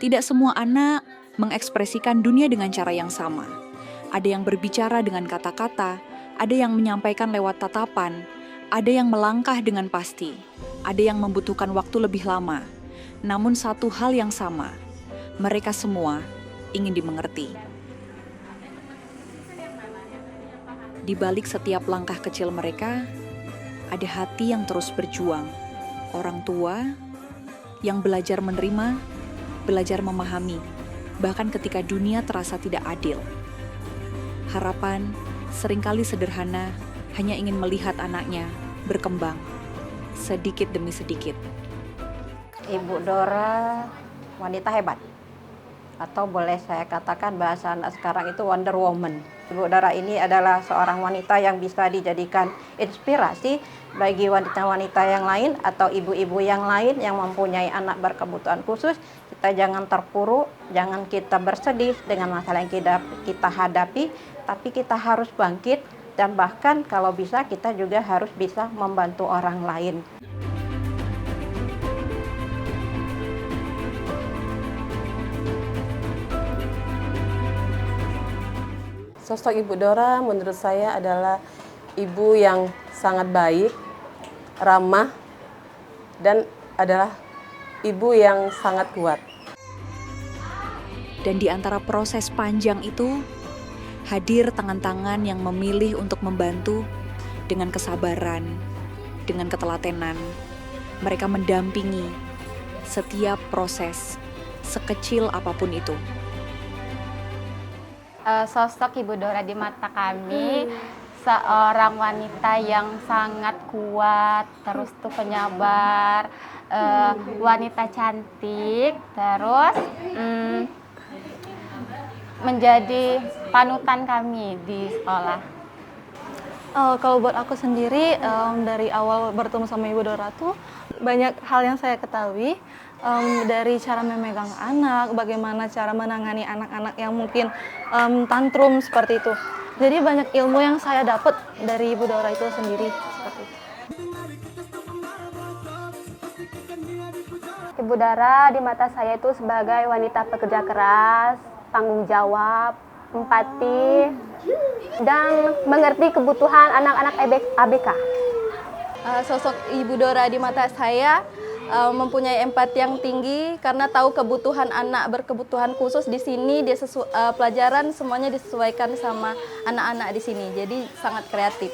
Tidak semua anak mengekspresikan dunia dengan cara yang sama. Ada yang berbicara dengan kata-kata, ada yang menyampaikan lewat tatapan, ada yang melangkah dengan pasti, ada yang membutuhkan waktu lebih lama. Namun satu hal yang sama, mereka semua ingin dimengerti. Di balik setiap langkah kecil mereka, ada hati yang terus berjuang. Orang tua yang belajar menerima, belajar memahami, bahkan ketika dunia terasa tidak adil. Harapan seringkali sederhana, hanya ingin melihat anaknya berkembang, sedikit demi sedikit. Ibu Dora wanita hebat, atau boleh saya katakan bahasa anak sekarang itu Wonder Woman. Ibu Dora ini adalah seorang wanita yang bisa dijadikan inspirasi bagi wanita-wanita yang lain atau ibu-ibu yang lain yang mempunyai anak berkebutuhan khusus. Kita jangan terpuruk, jangan kita bersedih dengan masalah yang kita hadapi, tapi kita harus bangkit dan bahkan kalau bisa kita juga harus bisa membantu orang lain. Sosok Ibu Dora menurut saya adalah ibu yang sangat baik, ramah, dan adalah ibu yang sangat kuat. Dan di antara proses panjang itu, hadir tangan-tangan yang memilih untuk membantu dengan kesabaran, dengan ketelatenan. Mereka mendampingi setiap proses, sekecil apapun itu. Sosok Ibu Dora di mata kami seorang wanita yang sangat kuat, terus tuh penyabar, wanita cantik, terus menjadi panutan kami di sekolah. Kalau buat aku sendiri, dari awal bertemu sama Ibu Dora tuh banyak hal yang saya ketahui, dari cara memegang anak, bagaimana cara menangani anak-anak yang mungkin tantrum seperti itu. Jadi banyak ilmu yang saya dapat dari Ibu Dora itu sendiri seperti itu. Ibu Dora di mata saya itu sebagai wanita pekerja keras, tanggung jawab, empati, dan mengerti kebutuhan anak-anak ABK. Sosok Ibu Dora di mata saya mempunyai empati yang tinggi karena tahu kebutuhan anak berkebutuhan khusus di sini. Pelajaran semuanya disesuaikan sama anak-anak di sini, jadi sangat kreatif.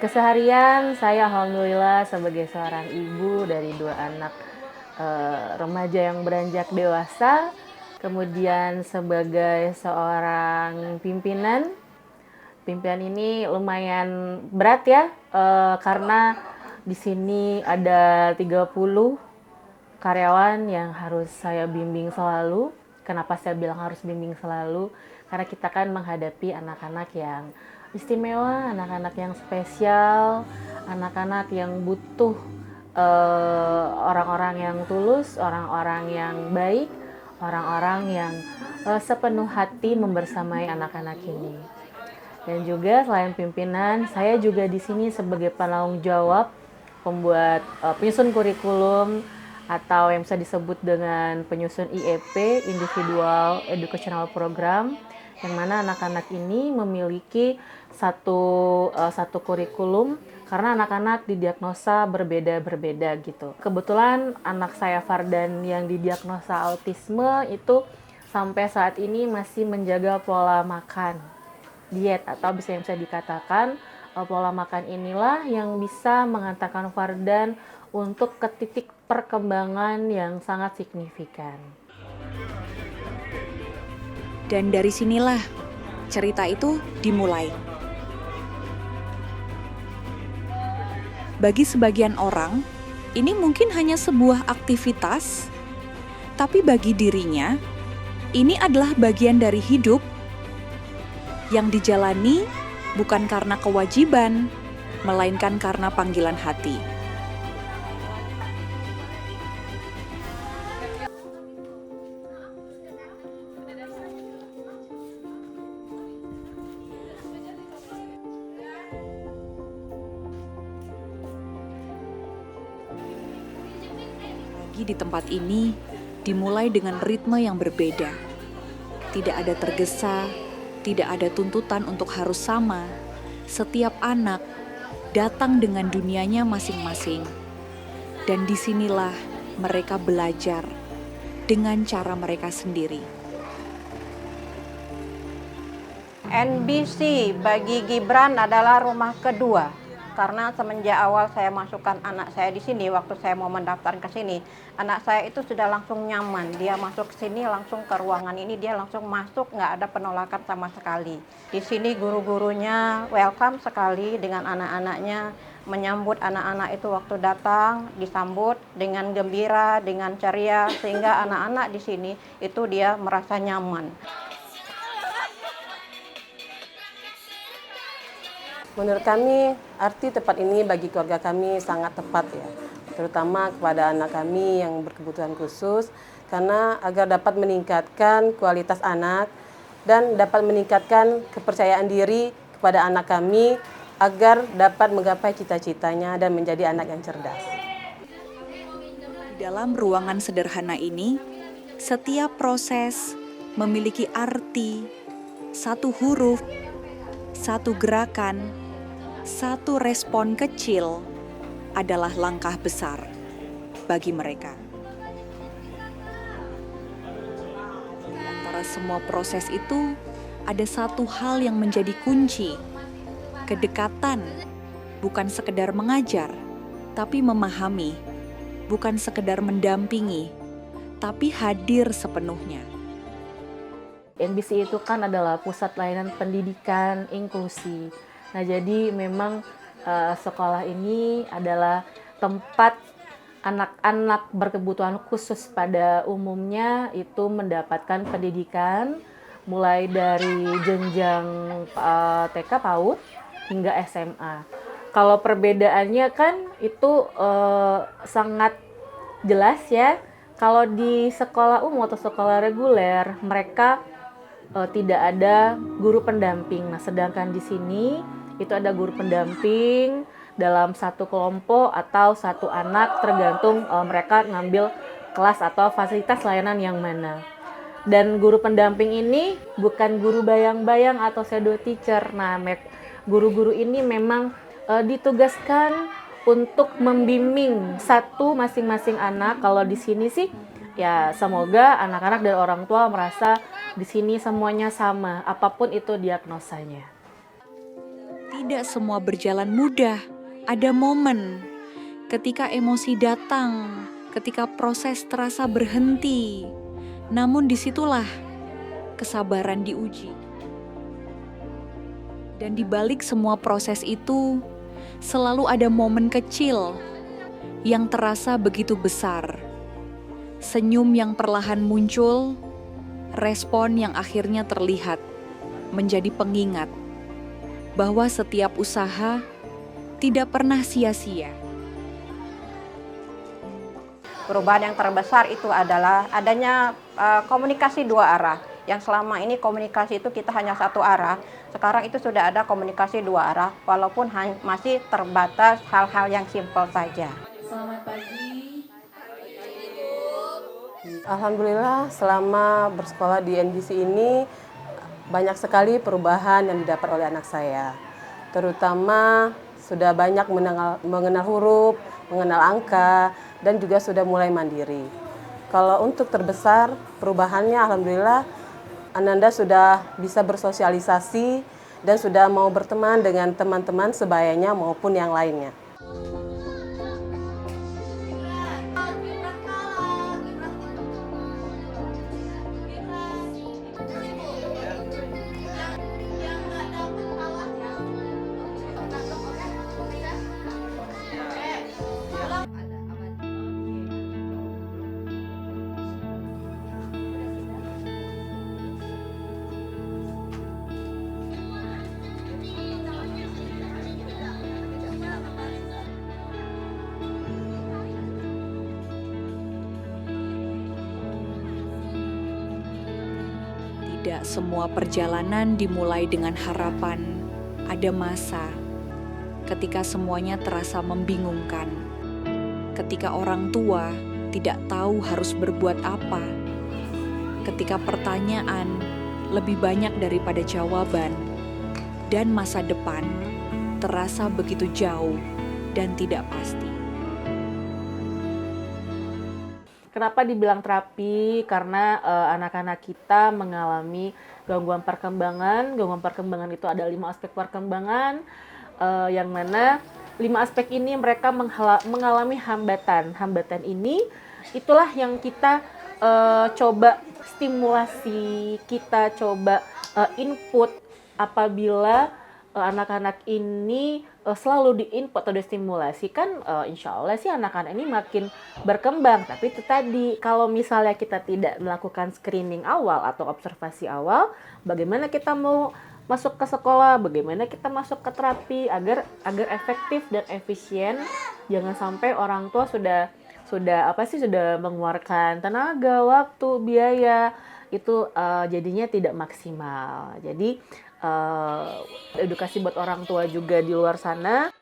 Keseharian saya alhamdulillah sebagai seorang ibu dari 2 anak remaja yang beranjak dewasa, kemudian sebagai seorang pimpinan. Pimpinan ini lumayan berat ya, karena di sini ada 30 karyawan yang harus saya bimbing selalu. Kenapa saya bilang harus bimbing selalu? Karena kita kan menghadapi anak-anak yang istimewa, anak-anak yang spesial, anak-anak yang butuh orang-orang yang tulus, orang-orang yang baik, orang-orang yang sepenuh hati membersamai anak-anak ini. Dan juga selain pimpinan, saya juga di sini sebagai penanggung jawab pembuat penyusun kurikulum atau yang bisa disebut dengan penyusun IEP, Individual Educational Program, yang mana anak-anak ini memiliki satu kurikulum karena anak-anak didiagnosa berbeda-berbeda gitu. Kebetulan anak saya Fardan yang didiagnosa autisme itu sampai saat ini masih menjaga pola makan diet, atau bisa dikatakan pola makan inilah yang bisa mengantarkan Fardan untuk ke titik perkembangan yang sangat signifikan. Dan dari sinilah cerita itu dimulai. Bagi sebagian orang, ini mungkin hanya sebuah aktivitas, tapi bagi dirinya, ini adalah bagian dari hidup yang dijalani bukan karena kewajiban, melainkan karena panggilan hati. Pagi di tempat ini dimulai dengan ritme yang berbeda. Tidak ada tergesa, tidak ada tuntutan untuk harus sama. Setiap anak datang dengan dunianya masing-masing. Dan disinilah mereka belajar dengan cara mereka sendiri. NBC bagi Gibran adalah rumah kedua. Karena semenjak awal saya masukkan anak saya di sini, waktu saya mau mendaftar ke sini, anak saya itu sudah langsung nyaman. Dia masuk ke sini langsung ke ruangan ini, dia langsung masuk, nggak ada penolakan sama sekali. Di sini guru-gurunya welcome sekali dengan anak-anaknya, menyambut anak-anak itu waktu datang, disambut dengan gembira, dengan ceria, sehingga anak-anak di sini itu dia merasa nyaman. Menurut kami, arti tempat ini bagi keluarga kami sangat tepat ya, terutama kepada anak kami yang berkebutuhan khusus, karena agar dapat meningkatkan kualitas anak dan dapat meningkatkan kepercayaan diri kepada anak kami agar dapat menggapai cita-citanya dan menjadi anak yang cerdas. Di dalam ruangan sederhana ini, setiap proses memiliki arti, satu huruf, satu gerakan, satu respon kecil adalah langkah besar bagi mereka. Di antara semua proses itu, ada satu hal yang menjadi kunci. Kedekatan, bukan sekedar mengajar, tapi memahami, bukan sekedar mendampingi, tapi hadir sepenuhnya. NBC itu kan adalah pusat layanan pendidikan inklusi. Nah, jadi memang sekolah ini adalah tempat anak-anak berkebutuhan khusus pada umumnya itu mendapatkan pendidikan mulai dari jenjang TK PAUD hingga SMA. Kalau perbedaannya kan itu sangat jelas ya. Kalau di sekolah umum atau sekolah reguler mereka tidak ada guru pendamping. Nah, sedangkan di sini itu ada guru pendamping dalam satu kelompok atau satu anak tergantung mereka ngambil kelas atau fasilitas layanan yang mana. Dan guru pendamping ini bukan guru bayang-bayang atau shadow teacher. Nah, guru-guru ini memang ditugaskan untuk membimbing satu masing-masing anak. Kalau di sini sih ya semoga anak-anak dan orang tua merasa di sini semuanya sama, apapun itu diagnosanya. Tidak semua berjalan mudah. Ada momen ketika emosi datang, ketika proses terasa berhenti. Namun disitulah kesabaran diuji. Dan di balik semua proses itu, selalu ada momen kecil yang terasa begitu besar. Senyum yang perlahan muncul, respon yang akhirnya terlihat, menjadi pengingat bahwa setiap usaha tidak pernah sia-sia. Perubahan yang terbesar itu adalah adanya komunikasi dua arah. Yang selama ini komunikasi itu kita hanya satu arah, sekarang itu sudah ada komunikasi dua arah, walaupun masih terbatas hal-hal yang simpel saja. Selamat pagi. Alhamdulillah selama bersekolah di NBC ini banyak sekali perubahan yang didapat oleh anak saya. Terutama sudah banyak mengenal huruf, mengenal angka, dan juga sudah mulai mandiri. Kalau untuk terbesar perubahannya alhamdulillah Ananda sudah bisa bersosialisasi dan sudah mau berteman dengan teman-teman sebayanya maupun yang lainnya. Tidak semua perjalanan dimulai dengan harapan. Ada masa ketika semuanya terasa membingungkan. Ketika orang tua tidak tahu harus berbuat apa. Ketika pertanyaan lebih banyak daripada jawaban, dan masa depan terasa begitu jauh dan tidak pasti. Kenapa dibilang terapi? Karena anak-anak kita mengalami gangguan perkembangan. Gangguan perkembangan itu ada 5 aspek perkembangan, yang mana 5 aspek ini mereka mengalami hambatan. Hambatan ini itulah yang kita coba stimulasi, kita coba input apabila anak-anak ini selalu diinput atau distimulasi, kan insya Allah sih anak-anak ini makin berkembang. Tapi itu tadi, kalau misalnya kita tidak melakukan screening awal atau observasi awal, bagaimana kita mau masuk ke sekolah, bagaimana kita masuk ke terapi agar efektif dan efisien. Jangan sampai orang tua sudah mengeluarkan tenaga, waktu, biaya, itu jadinya tidak maksimal. Jadi edukasi buat orang tua juga di luar sana,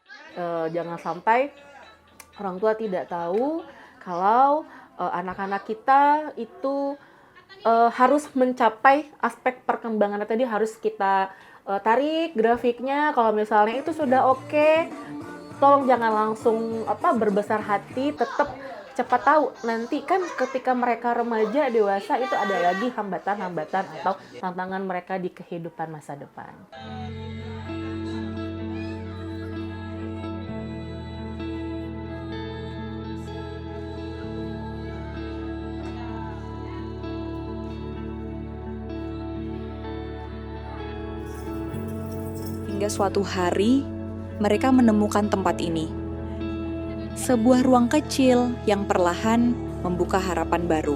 jangan sampai orang tua tidak tahu kalau anak-anak kita itu harus mencapai aspek perkembangan tadi. Harus kita tarik grafiknya. Kalau misalnya itu sudah oke, tolong jangan langsung berbesar hati, tetap cepat tahu. Nanti kan ketika mereka remaja, dewasa, itu ada lagi hambatan-hambatan atau tantangan mereka di kehidupan masa depan. Hingga suatu hari, mereka menemukan tempat ini. Sebuah ruang kecil yang perlahan membuka harapan baru.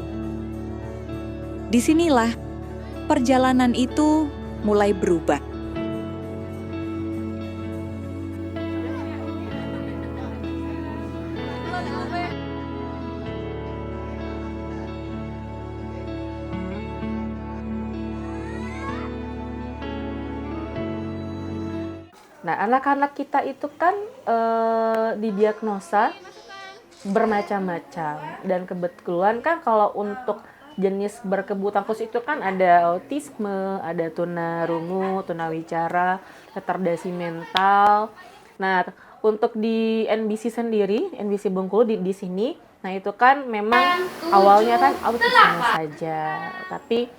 Disinilah perjalanan itu mulai berubah. Nah, anak-anak kita itu kan didiagnosa bermacam-macam, dan kebetulan kan kalau untuk jenis berkebutuhan khusus itu kan ada autisme, ada tunarungu, tunawicara, retardasi mental. Nah, untuk di NBC sendiri, NBC Bengkulu di sini, nah itu kan memang awalnya kan autisme saja, tapi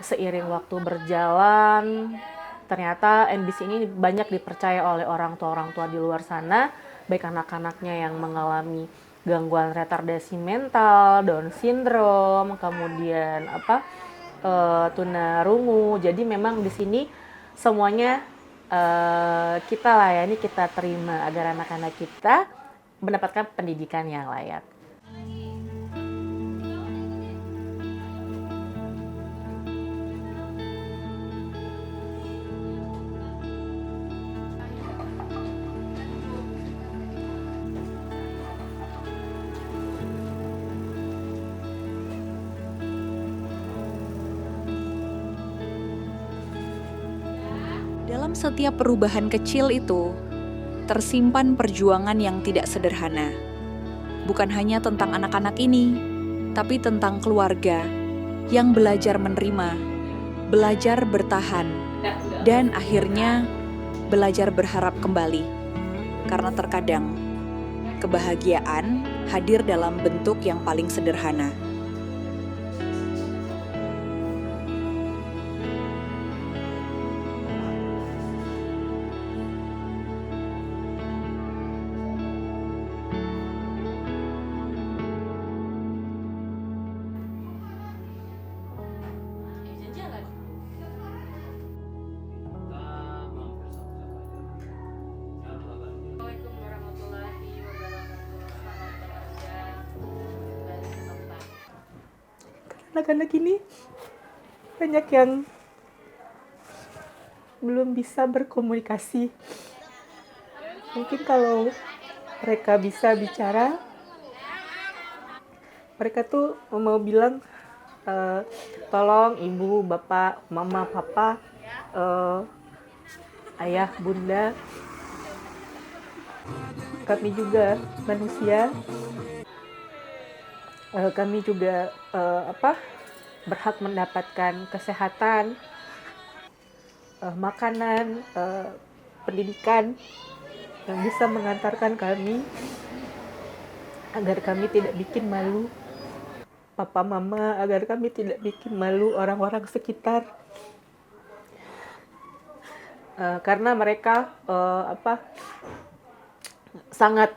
seiring waktu berjalan, ternyata NBC ini banyak dipercaya oleh orang tua di luar sana, baik anak-anaknya yang mengalami gangguan retardasi mental, Down syndrome, kemudian tunarungu. Jadi memang di sini semuanya kita layani, kita terima agar anak-anak kita mendapatkan pendidikan yang layak. Dalam setiap perubahan kecil itu, tersimpan perjuangan yang tidak sederhana. Bukan hanya tentang anak-anak ini, tapi tentang keluarga yang belajar menerima, belajar bertahan, dan akhirnya belajar berharap kembali. Karena terkadang, kebahagiaan hadir dalam bentuk yang paling sederhana. Anak-anak ini banyak yang belum bisa berkomunikasi. Mungkin kalau mereka bisa bicara, mereka tuh mau bilang, tolong ibu, bapak, mama, papa, ayah, bunda, kami juga manusia, Kami juga berhak mendapatkan kesehatan, makanan, pendidikan yang bisa mengantarkan kami agar kami tidak bikin malu papa mama, agar kami tidak bikin malu orang-orang sekitar. Karena mereka sangat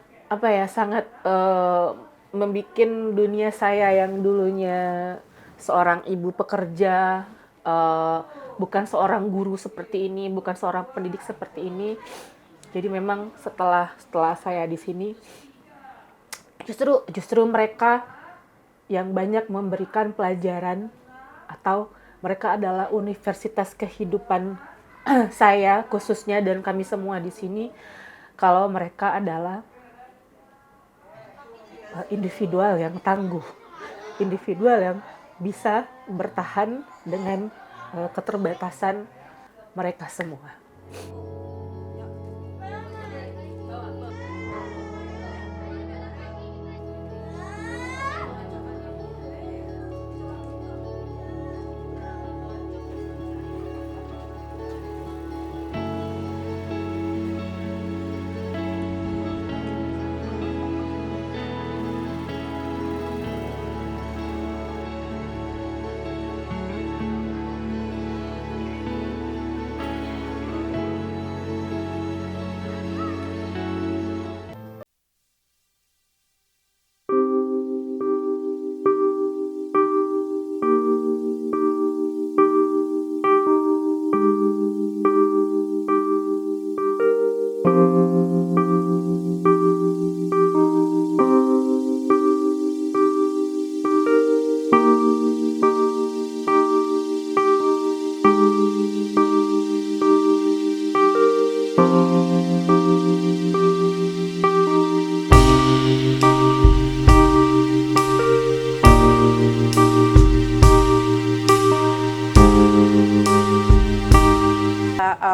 membuat dunia saya yang dulunya seorang ibu pekerja, bukan seorang guru seperti ini, bukan seorang pendidik seperti ini. Jadi memang setelah saya di sini, justru mereka yang banyak memberikan pelajaran, atau mereka adalah universitas kehidupan saya khususnya dan kami semua di sini. Kalau mereka adalah individual yang tangguh, individual yang bisa bertahan dengan keterbatasan mereka semua.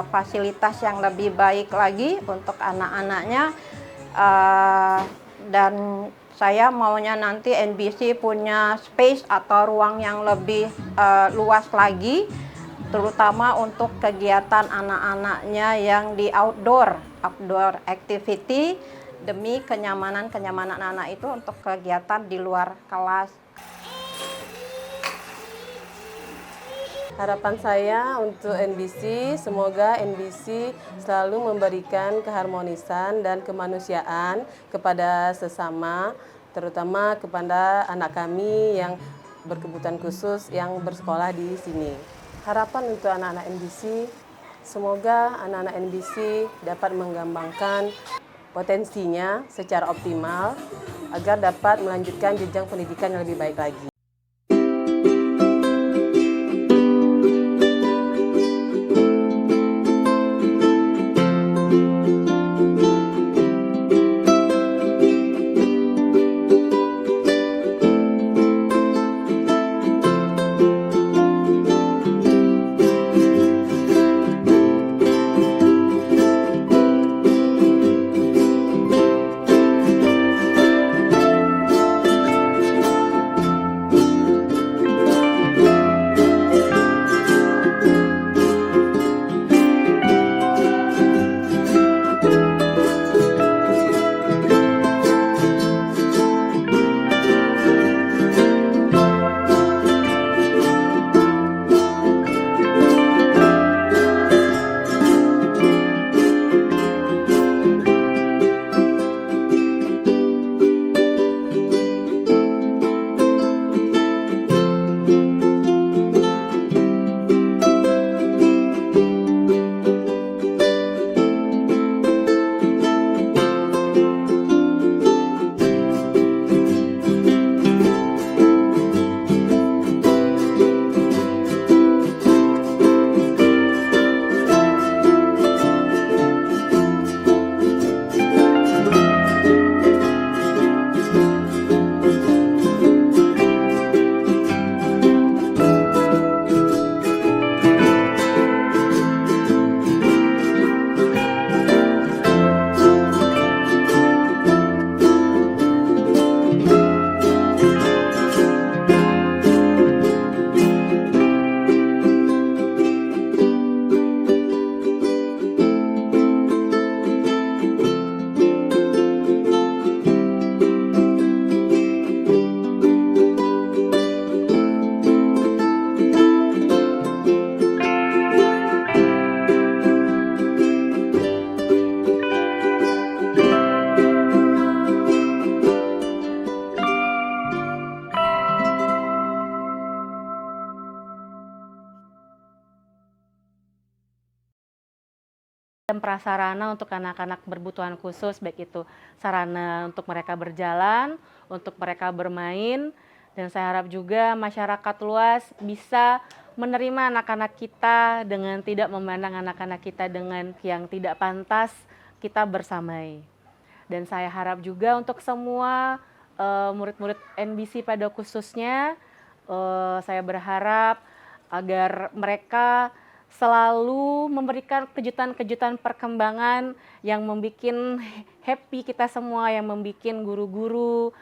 Fasilitas yang lebih baik lagi untuk anak-anaknya, dan saya maunya nanti NBC punya space atau ruang yang lebih luas lagi, terutama untuk kegiatan anak-anaknya yang di outdoor activity, demi kenyamanan anak itu untuk kegiatan di luar kelas. Harapan saya untuk NBC, semoga NBC selalu memberikan keharmonisan dan kemanusiaan kepada sesama, terutama kepada anak kami yang berkebutuhan khusus yang bersekolah di sini. Harapan untuk anak-anak NBC, semoga anak-anak NBC dapat mengembangkan potensinya secara optimal agar dapat melanjutkan jenjang pendidikan yang lebih baik lagi. dan prasarana untuk anak-anak berkebutuhan khusus, baik itu sarana untuk mereka berjalan, untuk mereka bermain, dan saya harap juga masyarakat luas bisa menerima anak-anak kita dengan tidak memandang anak-anak kita dengan yang tidak pantas kita bersamai. Dan saya harap juga untuk semua murid-murid NBC pada khususnya, saya berharap agar mereka selalu memberikan kejutan-kejutan perkembangan yang membuat happy kita semua, yang membuat guru-guru